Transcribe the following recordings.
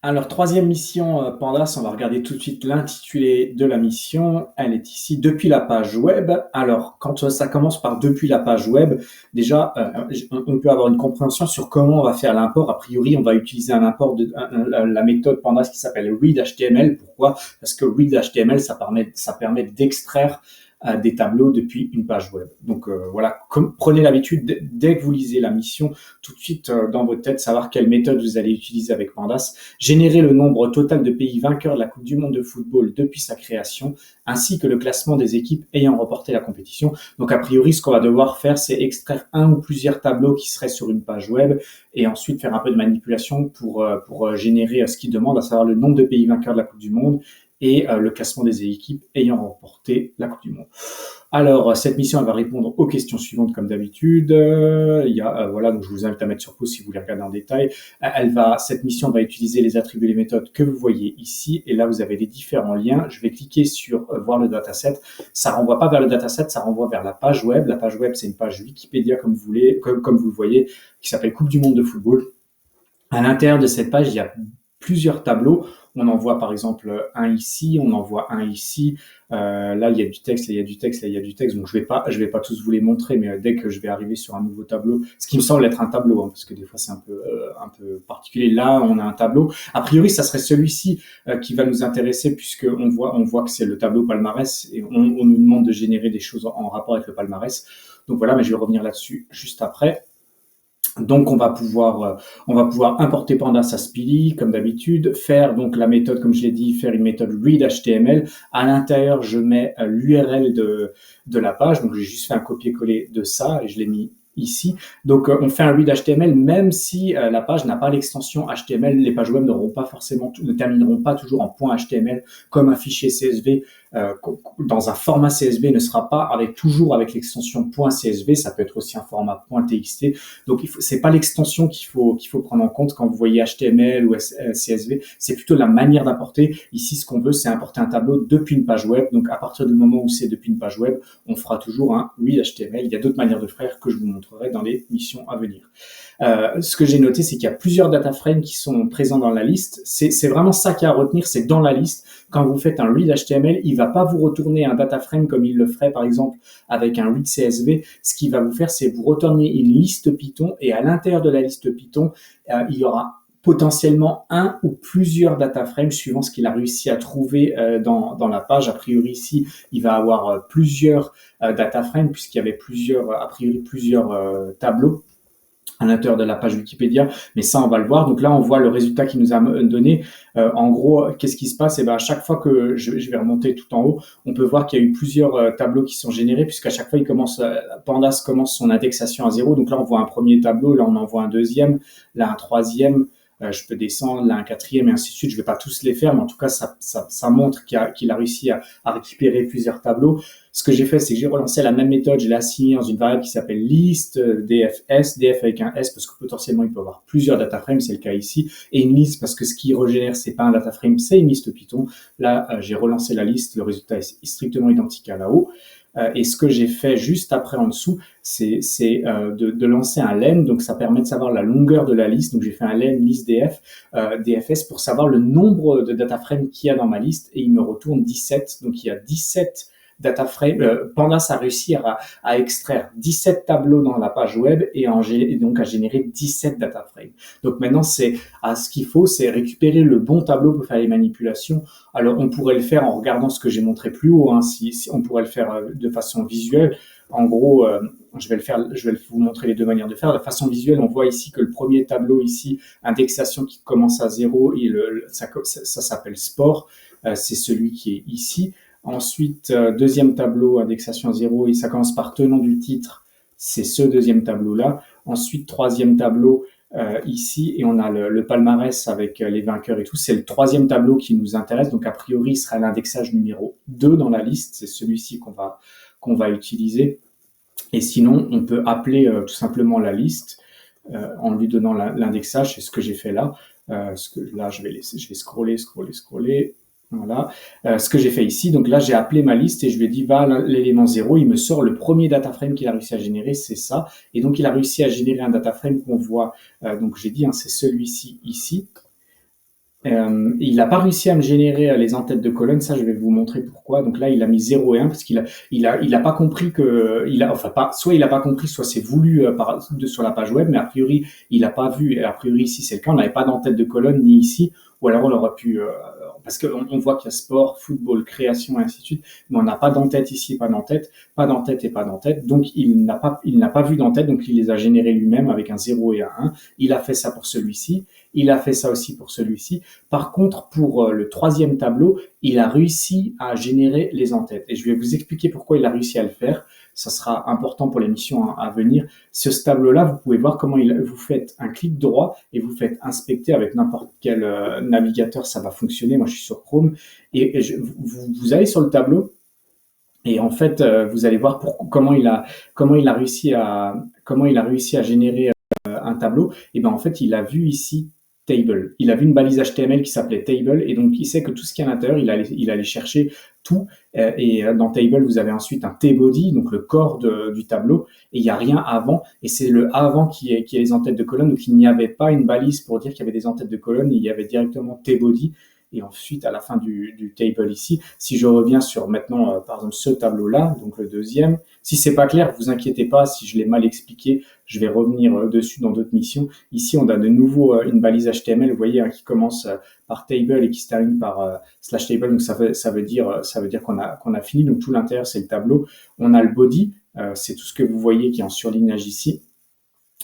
Alors, troisième mission Pandas, on va regarder tout de suite l'intitulé de la mission. Elle est ici, depuis la page web. Alors, quand ça commence par depuis la page web, déjà, on peut avoir une compréhension sur comment on va faire l'import. A priori, on va utiliser un import de la méthode Pandas qui s'appelle read.html. Pourquoi? Parce que read.html, ça permet d'extraire des tableaux depuis une page web. Donc voilà, prenez l'habitude, dès que vous lisez la mission, tout de suite dans votre tête, savoir quelle méthode vous allez utiliser avec Pandas, générer le nombre total de pays vainqueurs de la Coupe du Monde de football depuis sa création, ainsi que le classement des équipes ayant remporté la compétition. Donc a priori, ce qu'on va devoir faire, c'est extraire un ou plusieurs tableaux qui seraient sur une page web et ensuite faire un peu de manipulation pour générer ce qu'il demande, à savoir le nombre de pays vainqueurs de la Coupe du Monde et le classement des équipes ayant remporté la Coupe du Monde. Alors, cette mission, elle va répondre aux questions suivantes comme d'habitude. Voilà, donc je vous invite à mettre sur pause si vous voulez regarder en détail. Cette mission va utiliser les attributs et les méthodes que vous voyez ici. Et là, vous avez les différents liens. Je vais cliquer sur voir le dataset. Ça renvoie pas vers le dataset, ça renvoie vers la page web. La page web, c'est une page Wikipédia comme vous le voyez, qui s'appelle Coupe du Monde de football. À l'intérieur de cette page, il y a plusieurs tableaux. On en voit par exemple un ici, on en voit un ici. Là, il y a du texte, là, il y a du texte, là, il y a du texte. Donc, je vais pas tous vous les montrer, mais dès que je vais arriver sur un nouveau tableau, ce qui me semble être un tableau, hein, parce que des fois c'est un peu particulier. Là, on a un tableau. A priori, ça serait celui-ci qui va nous intéresser, puisque on voit que c'est le tableau palmarès et on nous demande de générer des choses en rapport avec le palmarès. Donc voilà, mais je vais revenir là-dessus juste après. Donc on va pouvoir importer Pandas à Speedy comme d'habitude, faire donc la méthode comme je l'ai dit, faire une méthode read.html. À l'intérieur, je mets l'URL de la page, donc j'ai juste fait un copier-coller de ça et je l'ai mis ici. Donc on fait un read.html même si la page n'a pas l'extension HTML, les pages web ne termineront pas toujours en .html comme un fichier CSV dans un format CSV ne sera pas toujours avec l'extension .csv, ça peut être aussi un format .txt. Donc c'est pas l'extension qu'il faut prendre en compte quand vous voyez HTML ou CSV, c'est plutôt la manière d'importer. Ici, ce qu'on veut, c'est importer un tableau depuis une page web. Donc à partir du moment où c'est depuis une page web, on fera toujours un read HTML. Il y a d'autres manières de faire que je vous montrerai dans les missions à venir. Ce que j'ai noté, c'est qu'il y a plusieurs data frames qui sont présents dans la liste. C'est vraiment ça qu'il y a à retenir, c'est dans la liste. Quand vous faites un read HTML, il va pas vous retourner un data frame comme il le ferait par exemple avec un read CSV. Ce qu'il va vous faire, c'est vous retourner une liste Python et à l'intérieur de la liste Python, il y aura potentiellement un ou plusieurs data frames suivant ce qu'il a réussi à trouver dans la page. A priori ici, il va avoir plusieurs data frames puisqu'il y avait plusieurs tableaux à l'intérieur de la page Wikipédia, mais ça on va le voir. Donc là on voit le résultat qu'il nous a donné. En gros, qu'est-ce qui se passe? Et ben à chaque fois que je vais remonter tout en haut, on peut voir qu'il y a eu plusieurs tableaux qui sont générés puisqu'à chaque fois Pandas commence son indexation à 0. Donc là on voit un premier tableau, là on en voit un deuxième, là un troisième. Je peux descendre, là un quatrième et ainsi de suite. Je vais pas tous les faire, mais en tout cas ça montre qu'il a réussi à récupérer plusieurs tableaux. Ce que j'ai fait, c'est que j'ai relancé la même méthode, je l'ai assignée dans une variable qui s'appelle list dfs, df avec un s parce que potentiellement il peut y avoir plusieurs data frames, c'est le cas ici, et une liste parce que ce qui régénère c'est pas un data frame, c'est une liste Python. Là, j'ai relancé la liste, le résultat est strictement identique à là-haut. Et ce que j'ai fait juste après en dessous, c'est de lancer un len, donc ça permet de savoir la longueur de la liste. Donc j'ai fait un len list dfs pour savoir le nombre de data frames qu'il y a dans ma liste et il me retourne 17. Donc il y a 17 data frame. Pandas a réussi à extraire 17 tableaux dans la page web et donc à générer 17 data frames. Donc maintenant, ce qu'il faut, c'est récupérer le bon tableau pour faire les manipulations. Alors on pourrait le faire en regardant ce que j'ai montré plus haut, hein, si on pourrait le faire de façon visuelle. En gros, je vais vous montrer les deux manières de faire. De façon visuelle, on voit ici que le premier tableau ici, indexation qui commence à 0 et ça s'appelle sport. C'est celui qui est ici. Ensuite, deuxième tableau, indexation à 0, et ça commence par tenant du titre, c'est ce deuxième tableau-là. Ensuite, troisième tableau ici, et on a le palmarès avec les vainqueurs et tout. C'est le troisième tableau qui nous intéresse, donc a priori, il sera l'indexage numéro 2 dans la liste, c'est celui-ci qu'on va utiliser. Et sinon, on peut appeler tout simplement la liste en lui donnant l'indexage, c'est ce que j'ai fait là. Là, je vais scroller. Voilà. Ce que j'ai fait ici, donc là j'ai appelé ma liste et je lui ai dit va à l'élément 0, il me sort le premier data frame qu'il a réussi à générer, c'est ça. Et donc il a réussi à générer un data frame qu'on voit, donc j'ai dit, hein, c'est celui-ci ici. Il n'a pas réussi à me générer les en-têtes de colonne, ça je vais vous montrer pourquoi. Donc là il a mis 0 et 1 parce qu'il a pas compris que enfin pas, soit il a pas compris, soit c'est voulu sur la page web, mais a priori il a pas vu, et a priori ici c'est le cas, on n'avait pas d'en-tête de colonne ni ici, ou alors on aurait pu parce qu'on voit qu'il y a sport, football, création et ainsi de suite, mais on n'a pas d'en-tête ici, pas d'en-tête, pas d'en-tête et pas d'en-tête, donc il n'a pas vu d'en-tête, donc il les a générés lui-même avec un 0 et un 1. Il a fait ça pour celui-ci, il a fait ça aussi pour celui-ci. Par contre, pour le troisième tableau, il a réussi à générer les en-têtes. Et je vais vous expliquer pourquoi il a réussi à le faire. Ça sera important pour les missions à venir. Sur ce tableau-là, vous pouvez voir comment vous faites un clic droit et vous faites inspecter avec n'importe quel navigateur, ça va fonctionner. Moi, je suis sur Chrome. Vous allez sur le tableau et en fait, vous allez voir comment il a réussi à générer un tableau. Et ben en fait, il a vu ici table. Il a vu une balise HTML qui s'appelait table et donc il sait que tout ce qui est à l'intérieur, il allait chercher tout. Et dans table, vous avez ensuite un T-body, donc le corps du tableau, et il n'y a rien avant. Et c'est le avant qui est les en-têtes de colonne. Donc il n'y avait pas une balise pour dire qu'il y avait des en-têtes de colonne, il y avait directement T-body. Et ensuite, à la fin du table ici, si je reviens sur maintenant, par exemple, ce tableau-là, donc le deuxième, si c'est pas clair, vous inquiétez pas, si je l'ai mal expliqué, je vais revenir dessus dans d'autres missions. Ici, on a de nouveau une balise HTML, vous voyez, hein, qui commence par table et qui se termine par slash table. Donc ça veut dire qu'on a fini. Donc tout l'intérieur, c'est le tableau. On a le body, c'est tout ce que vous voyez qui est en surlignage ici.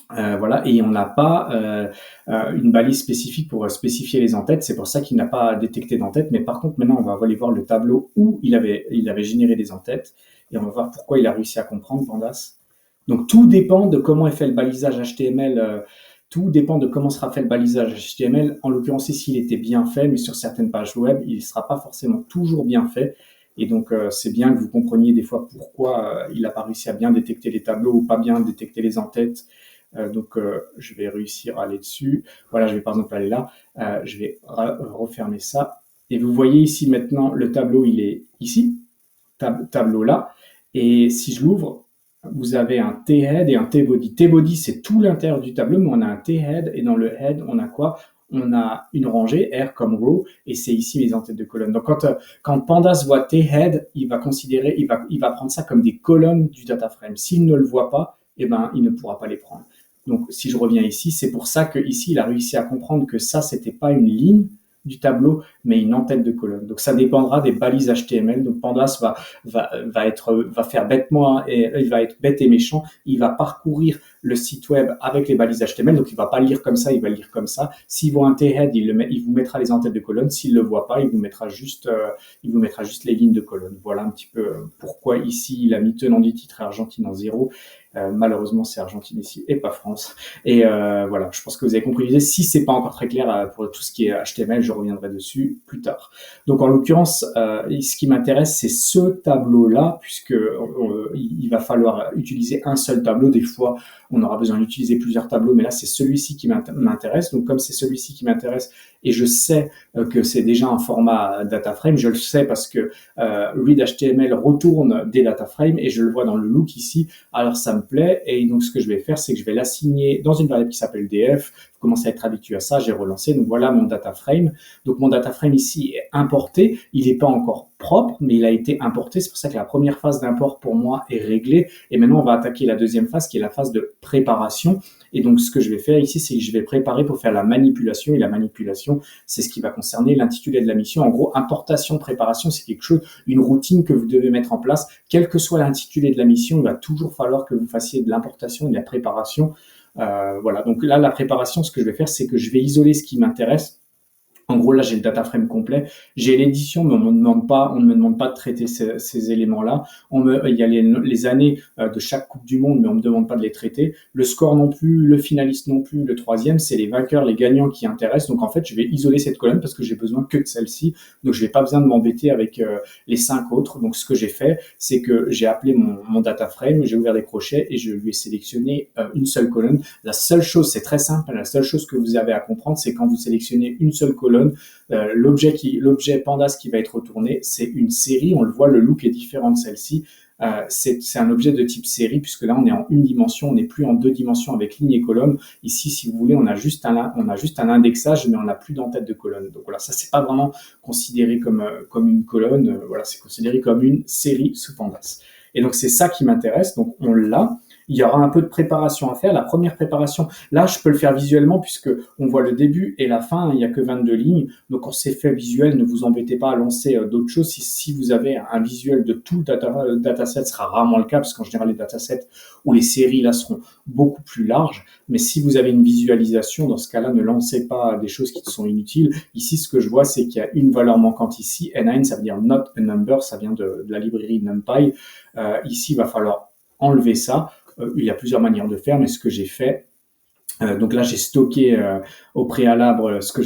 Voilà, et on n'a pas une balise spécifique pour spécifier les en-têtes. C'est pour ça qu'il n'a pas détecté d'en-tête. Mais par contre, maintenant, on va aller voir le tableau où il avait généré des en-têtes et on va voir pourquoi il a réussi à comprendre Pandas. Donc tout dépend de comment est fait le balisage HTML. Tout dépend de comment sera fait le balisage HTML. En l'occurrence ici, il était bien fait, mais sur certaines pages web, il ne sera pas forcément toujours bien fait. Et donc c'est bien que vous compreniez des fois pourquoi il n'a pas réussi à bien détecter les tableaux ou pas bien détecter les en-têtes. Donc je vais réussir à aller dessus. Voilà, je vais par exemple aller là. Je vais refermer ça. Et vous voyez ici maintenant le tableau, il est ici, tableau là. Et si je l'ouvre, vous avez un T-head et un T-body. T-body, c'est tout l'intérieur du tableau, mais on a un T-head et dans le head, on a quoi? On a une rangée, R comme row, et c'est ici les en-têtes de colonnes. Donc quand Pandas voit T-head, il va prendre ça comme des colonnes du data frame. S'il ne le voit pas, eh ben, il ne pourra pas les prendre. Donc, si je reviens ici, c'est pour ça que ici, il a réussi à comprendre que ça, c'était pas une ligne du tableau, mais une en-tête de colonne. Donc, ça dépendra des balises HTML. Donc, Pandas va faire bêtement et il va être bête et méchant. Il va parcourir le site web avec les balises HTML. Donc, il va pas lire comme ça, il va lire comme ça. S'il voit un T-head, il vous mettra les en-têtes de colonne. S'il le voit pas, il vous mettra juste les lignes de colonne. Voilà un petit peu pourquoi ici, il a mis tenant du titre Argentine en 0. Malheureusement, c'est Argentine ici et pas France. Et voilà, je pense que vous avez compris l'idée. Si c'est pas encore très clair pour tout ce qui est HTML, je reviendrai dessus plus tard. Donc en l'occurrence, ce qui m'intéresse, c'est ce tableau-là, puisque il va falloir utiliser un seul tableau. Des fois, on aura besoin d'utiliser plusieurs tableaux, mais là, c'est celui-ci qui m'intéresse. Donc comme c'est celui-ci qui m'intéresse, et je sais que c'est déjà un format data frame, je le sais parce que read.html retourne des data frames et je le vois dans le look ici. Alors ça me plaît et donc ce que je vais faire, c'est que je vais l'assigner dans une variable qui s'appelle df. Vous commencez à être habitué à ça, j'ai relancé. Donc voilà mon data frame. Donc mon data frame ici est importé. Il n'est pas encore propre, mais il a été importé. C'est pour ça que la première phase d'import pour moi est réglée. Et maintenant, on va attaquer la deuxième phase qui est la phase de préparation. Et donc, ce que je vais faire ici, c'est que je vais préparer pour faire la manipulation. Et la manipulation, c'est ce qui va concerner l'intitulé de la mission. En gros, importation, préparation, c'est quelque chose, une routine que vous devez mettre en place. Quel que soit l'intitulé de la mission, il va toujours falloir que vous fassiez de l'importation et de la préparation. Voilà. Donc là, la préparation, ce que je vais faire, c'est que je vais isoler ce qui m'intéresse. En gros, là, j'ai le data frame complet. J'ai l'édition, mais on ne me demande pas de traiter ces éléments-là. Il y a les années de chaque Coupe du Monde, mais on me demande pas de les traiter. Le score non plus, le finaliste non plus. Le troisième, c'est les vainqueurs, les gagnants qui intéressent. Donc, en fait, je vais isoler cette colonne parce que j'ai besoin que de celle-ci. Donc, je vais pas besoin de m'embêter avec les 5 autres. Donc, ce que j'ai fait, c'est que j'ai appelé mon data frame, j'ai ouvert des crochets et je lui ai sélectionné une seule colonne. La seule chose, c'est très simple. La seule chose que vous avez à comprendre, c'est quand vous sélectionnez une seule colonne, l'objet Pandas qui va être retourné, c'est une série. On le voit, le look est différent de celle-ci. c'est un objet de type série, puisque là, on est en une dimension, on n'est plus en deux dimensions avec ligne et colonne. Ici, si vous voulez, on a juste un indexage, mais on n'a plus d'entête de colonne. Donc voilà, ça, c'est pas vraiment considéré comme une colonne. Voilà, c'est considéré comme une série sous Pandas. Et donc, c'est ça qui m'intéresse. Donc, on l'a. Il y aura un peu de préparation à faire. La première préparation, là, je peux le faire visuellement puisque on voit le début et la fin. Il n'y a que 22 lignes. Donc, quand c'est fait visuel, ne vous embêtez pas à lancer d'autres choses. Si vous avez un visuel de tout le dataset, ce sera rarement le cas parce qu'en général, les datasets ou les séries, là, seront beaucoup plus larges. Mais si vous avez une visualisation, dans ce cas-là, ne lancez pas des choses qui sont inutiles. Ici, ce que je vois, c'est qu'il y a une valeur manquante ici. N1, ça veut dire not a number. Ça vient de la librairie NumPy. Ici, il va falloir enlever ça. Il y a plusieurs manières de faire, mais ce que j'ai fait, donc là, j'ai stocké au préalable ce que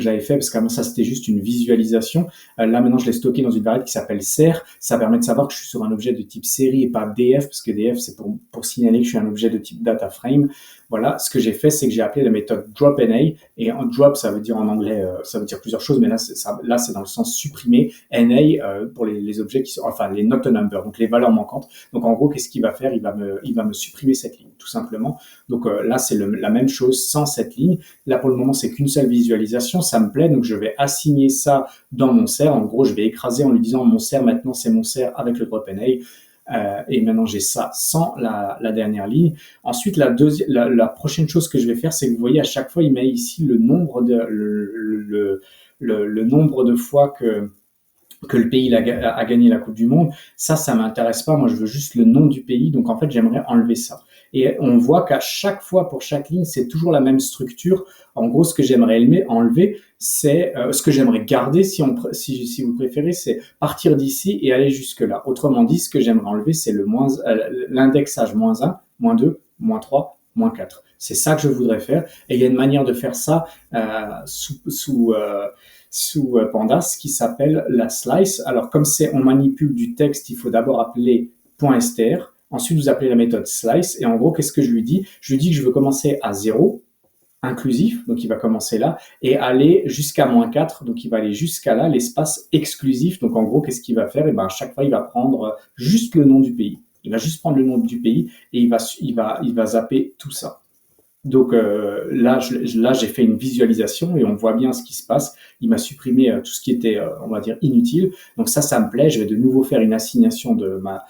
j'avais fait, parce qu'avant ça, c'était juste une visualisation. Là, maintenant, je l'ai stocké dans une variable qui s'appelle ser. Ça permet de savoir que je suis sur un objet de type série et pas df, parce que df, c'est pour signaler que je suis un objet de type data frame. Voilà, ce que j'ai fait, c'est que j'ai appelé la méthode dropNA, et drop, ça veut dire en anglais, ça veut dire plusieurs choses, mais là, c'est dans le sens supprimer. NA, pour les objets qui sont, enfin, les not a number, donc les valeurs manquantes. Donc, en gros, qu'est-ce qu'il va faire? Il va me supprimer cette ligne, tout simplement. Donc là, c'est la même chose sans cette ligne. Là, pour le moment, c'est qu'une seule visualisation. Ça me plaît, donc je vais assigner ça dans mon ser. En gros, je vais écraser en lui disant mon ser, maintenant, c'est mon ser avec le dropNA. Et maintenant, j'ai ça sans la dernière ligne. Ensuite, la prochaine chose que je vais faire, c'est que vous voyez, à chaque fois, il met ici le nombre de fois que le pays a gagné la Coupe du Monde. Ça m'intéresse pas. Moi, je veux juste le nom du pays. Donc, en fait, j'aimerais enlever ça. Et on voit qu'à chaque fois, pour chaque ligne, c'est toujours la même structure. En gros, ce que j'aimerais enlever, c'est ce que j'aimerais garder, si vous préférez, c'est partir d'ici et aller jusque là. Autrement dit, ce que j'aimerais enlever, c'est l'indexage -1, -2, -3, -4. C'est ça que je voudrais faire. Et il y a une manière de faire ça sous Pandas qui s'appelle la slice. Alors, comme on manipule du texte, il faut d'abord appeler .str. Ensuite, vous appelez la méthode slice. Et en gros, qu'est-ce que je lui dis? Je lui dis que je veux commencer à 0, inclusif, donc il va commencer là, et aller jusqu'à -4, donc il va aller jusqu'à là, l'espace exclusif. Donc en gros, qu'est-ce qu'il va faire? Et ben, à chaque fois, il va prendre juste le nom du pays. Il va juste prendre le nom du pays et il va zapper tout ça. Donc là, j'ai fait une visualisation et on voit bien ce qui se passe. Il m'a supprimé tout ce qui était, on va dire, inutile. Donc ça me plaît. Je vais de nouveau faire une assignation de ma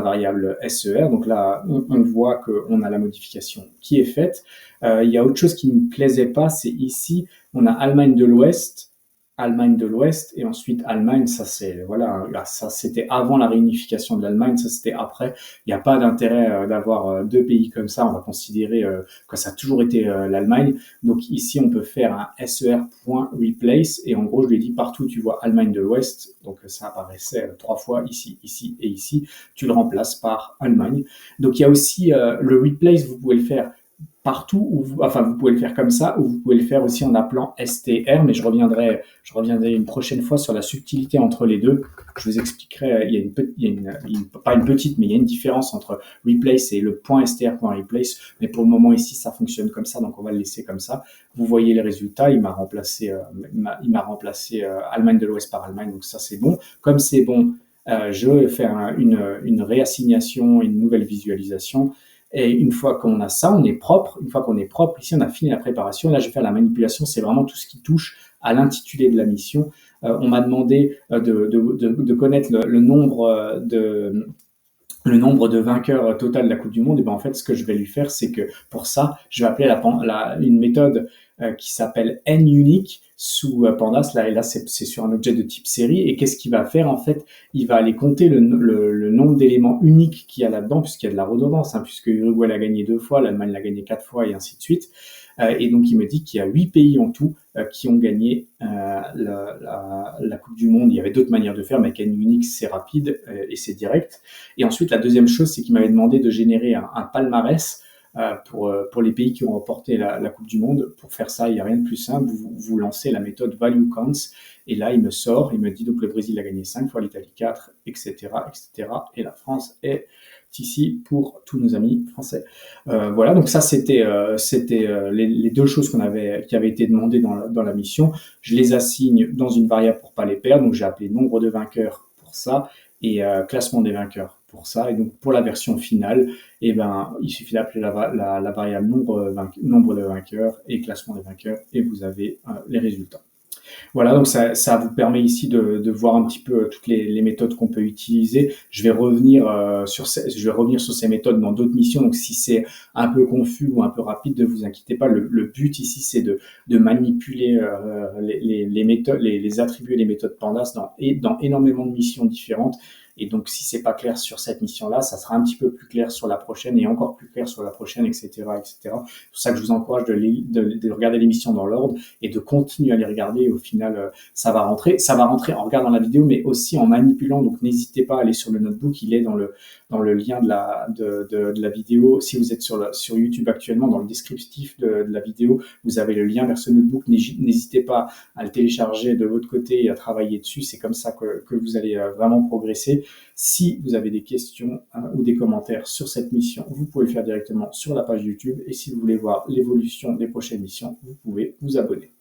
variable ser. Donc là, on voit qu'on a la modification qui est faite. Il y a autre chose qui ne me plaisait pas, c'est ici, on a Allemagne de l'Ouest, et ensuite Allemagne, ça c'est voilà, là, ça c'était avant la réunification de l'Allemagne, ça c'était après. Il n'y a pas d'intérêt d'avoir deux pays comme ça. On va considérer que ça a toujours été l'Allemagne. Donc ici, on peut faire un ser.replace et en gros, je lui ai dit partout tu vois Allemagne de l'Ouest, donc ça apparaissait 3 fois ici, ici et ici. Tu le remplaces par Allemagne. Donc il y a aussi le replace, vous pouvez le faire partout, vous pouvez le faire comme ça, ou vous pouvez le faire aussi en appelant str, mais je reviendrai une prochaine fois sur la subtilité entre les deux. Je vous expliquerai, pas une petite, mais il y a une différence entre replace et le .str.replace, mais pour le moment ici, ça fonctionne comme ça, donc on va le laisser comme ça. Vous voyez les résultats, il m'a remplacé Allemagne de l'Ouest par Allemagne, donc ça c'est bon. Comme c'est bon, je vais faire une réassignation, une nouvelle visualisation. Et une fois qu'on a ça, on est propre. Une fois qu'on est propre, ici, on a fini la préparation. Là, je vais faire la manipulation. C'est vraiment tout ce qui touche à l'intitulé de la mission. On m'a demandé de connaître le nombre de vainqueurs total de la Coupe du Monde. Et ben en fait, ce que je vais lui faire, c'est que pour ça, je vais appeler une méthode qui s'appelle nUnique sous Pandas. Là, et là, c'est sur un objet de type série. Et qu'est-ce qu'il va faire? En fait, il va aller compter le nombre d'éléments uniques qu'il y a là-dedans, puisqu'il y a de la redondance, puisque Uruguay l'a gagné 2 fois, l'Allemagne l'a gagné 4 fois, et ainsi de suite. Et donc, il me dit qu'il y a 8 pays en tout qui ont gagné la Coupe du Monde. Il y avait d'autres manières de faire, mais avec nUnique, c'est rapide et c'est direct. Et ensuite, la deuxième chose, c'est qu'il m'avait demandé de générer un palmarès pour les pays qui ont remporté la Coupe du Monde. Pour faire ça, il n'y a rien de plus simple. Vous lancez la méthode value counts, et là, il me dit donc le Brésil a gagné 5 fois, l'Italie 4, etc., etc., et la France est ici pour tous nos amis français. Voilà, donc ça c'était les deux choses qui avaient été demandées dans la mission. Je les assigne dans une variable pour pas les perdre, donc j'ai appelé nombre de vainqueurs pour ça et classement des vainqueurs pour ça. Et donc, pour la version finale, eh ben, il suffit d'appeler la variable nombre de vainqueurs et classement des vainqueurs, et vous avez les résultats. Voilà, donc ça vous permet ici de voir un petit peu toutes les méthodes qu'on peut utiliser. Je vais revenir je vais revenir sur ces méthodes dans d'autres missions. Donc, si c'est un peu confus ou un peu rapide, ne vous inquiétez pas. Le but ici, c'est de manipuler les méthodes, les attributs et les méthodes Pandas dans énormément de missions différentes. Et donc, si c'est pas clair sur cette mission-là, ça sera un petit peu plus clair sur la prochaine et encore plus clair sur la prochaine, etc., etc. C'est pour ça que je vous encourage de regarder les missions dans l'ordre et de continuer à les regarder. Et au final, ça va rentrer. Ça va rentrer en regardant la vidéo, mais aussi en manipulant. Donc, n'hésitez pas à aller sur le notebook. Il est dans le lien de la vidéo. Si vous êtes sur YouTube actuellement, dans le descriptif de la vidéo, vous avez le lien vers ce notebook. N'hésitez pas à le télécharger de votre côté et à travailler dessus. C'est comme ça que vous allez vraiment progresser. Si vous avez des questions ou des commentaires sur cette mission, vous pouvez le faire directement sur la page YouTube. Et si vous voulez voir l'évolution des prochaines missions, vous pouvez vous abonner.